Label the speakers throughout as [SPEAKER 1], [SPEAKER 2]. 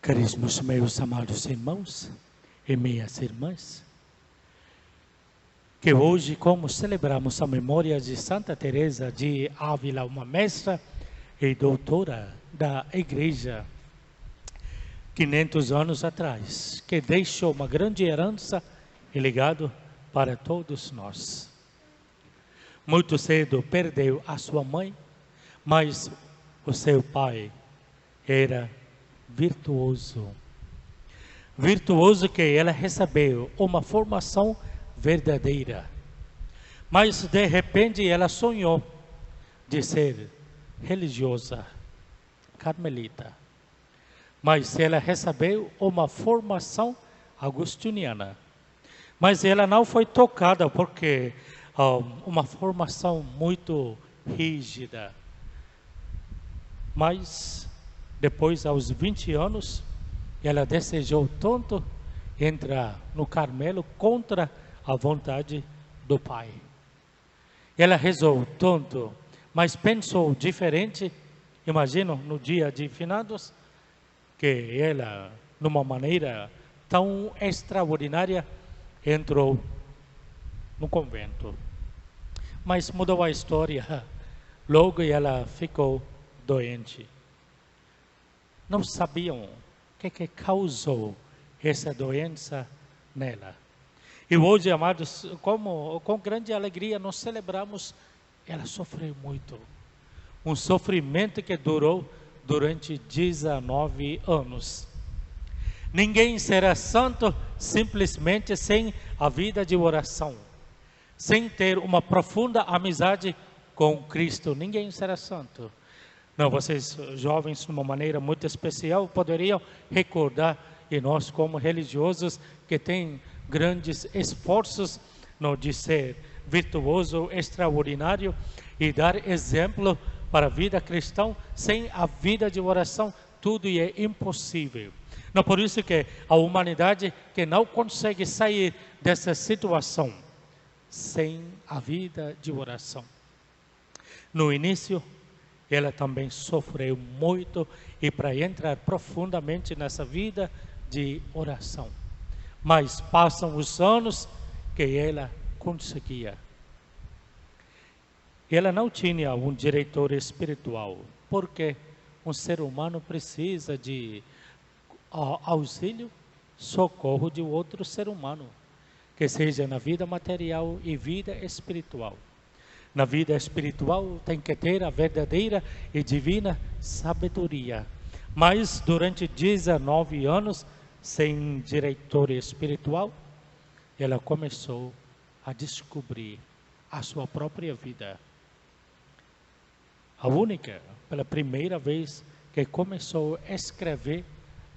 [SPEAKER 1] Caríssimos meus amados irmãos e minhas irmãs, que hoje, como celebramos a memória de Santa Teresa de Ávila, uma mestra e doutora da Igreja, 500 anos atrás, que deixou uma grande herança e legado para todos nós. Muito cedo perdeu a sua mãe, mas o seu pai era virtuoso que ela recebeu uma formação verdadeira, mas de repente ela sonhou de ser religiosa, carmelita, mas ela recebeu uma formação agostiniana, mas ela não foi tocada porque uma formação muito rígida, mas depois, aos 20 anos, ela desejou tanto entrar no Carmelo contra a vontade do pai. Ela rezou tanto, mas pensou diferente. Imagino, no dia de finados, que ela, numa maneira tão extraordinária, entrou no convento. Mas mudou a história. Logo ela ficou doente. Não sabiam o que causou essa doença nela. E hoje, amados, com grande alegria nós celebramos, ela sofreu muito. Um sofrimento que durou durante 19 anos. Ninguém será santo simplesmente sem a vida de oração, sem ter uma profunda amizade com Cristo. Ninguém será santo. Não, vocês jovens, de uma maneira muito especial, poderiam recordar, e nós como religiosos, que tem grandes esforços de ser virtuoso, extraordinário, e dar exemplo para a vida cristã. Sem a vida de oração, tudo é impossível. Não, por isso que a humanidade que não consegue sair dessa situação, sem a vida de oração. No início, ela também sofreu muito, e para entrar profundamente nessa vida de oração. Mas passam os anos que ela conseguia. Ela não tinha um diretor espiritual, porque um ser humano precisa de auxílio, socorro de outro ser humano, que seja na vida material e vida espiritual. Na vida espiritual tem que ter a verdadeira e divina sabedoria. Mas durante 19 anos, sem diretor espiritual, ela começou a descobrir a sua própria vida. A única, pela primeira vez, que começou a escrever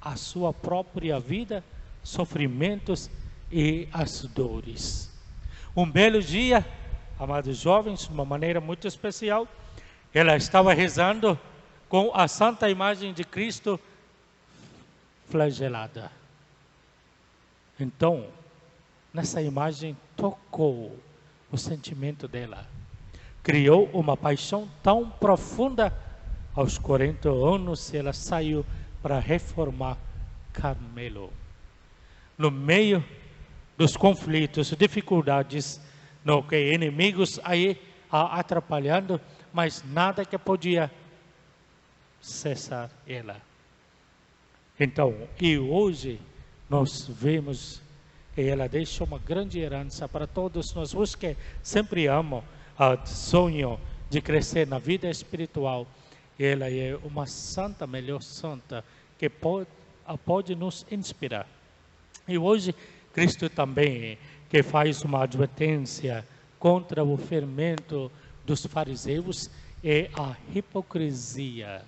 [SPEAKER 1] a sua própria vida, sofrimentos e as dores. Um belo dia, amados jovens, de uma maneira muito especial, ela estava rezando com a santa imagem de Cristo flagelada. Então, nessa imagem tocou o sentimento dela. Criou uma paixão tão profunda. Aos 40 anos, ela saiu para reformar Carmelo. No meio dos conflitos, dificuldades, no que inimigos aí atrapalhando, mas nada que podia cessar ela. Então, e hoje nós vemos que ela deixa uma grande herança para todos nós, os que sempre amam o sonho de crescer na vida espiritual. Ela é uma santa, melhor santa, que pode nos inspirar. E hoje, Cristo também, que faz uma advertência contra o fermento dos fariseus e a hipocrisia.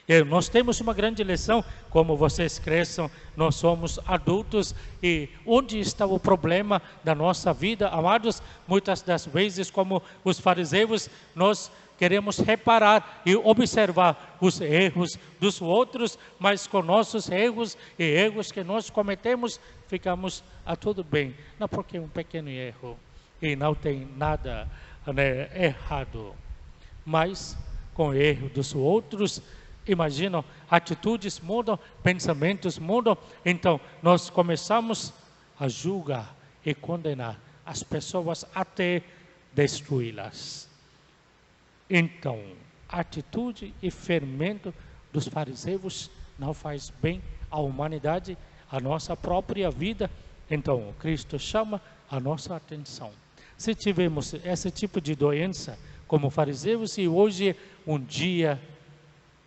[SPEAKER 1] E nós temos uma grande lição, como vocês cresçam, nós somos adultos, e onde está o problema da nossa vida, amados? Muitas das vezes, como os fariseus, nós queremos reparar e observar os erros dos outros, mas com nossos erros e erros que nós cometemos, ficamos tudo bem. Não, porque é um pequeno erro e não tem nada errado. Mas com o erro dos outros, Imaginam, atitudes mudam, pensamentos mudam, então nós começamos a julgar e condenar as pessoas até destruí-las. Então, a atitude e fermento dos fariseus não faz bem à humanidade, à nossa própria vida. Então, Cristo chama a nossa atenção. Se tivermos esse tipo de doença como fariseus, e hoje é um dia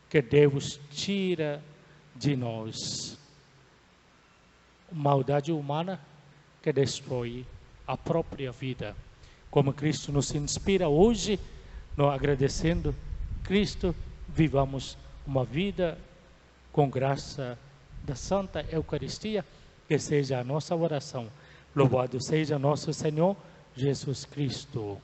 [SPEAKER 1] que Deus tira de nós maldade humana que destrói a própria vida. Como Cristo nos inspira hoje, nós agradecendo Cristo, vivamos uma vida com graça da Santa Eucaristia, que seja a nossa oração. Louvado seja nosso Senhor Jesus Cristo.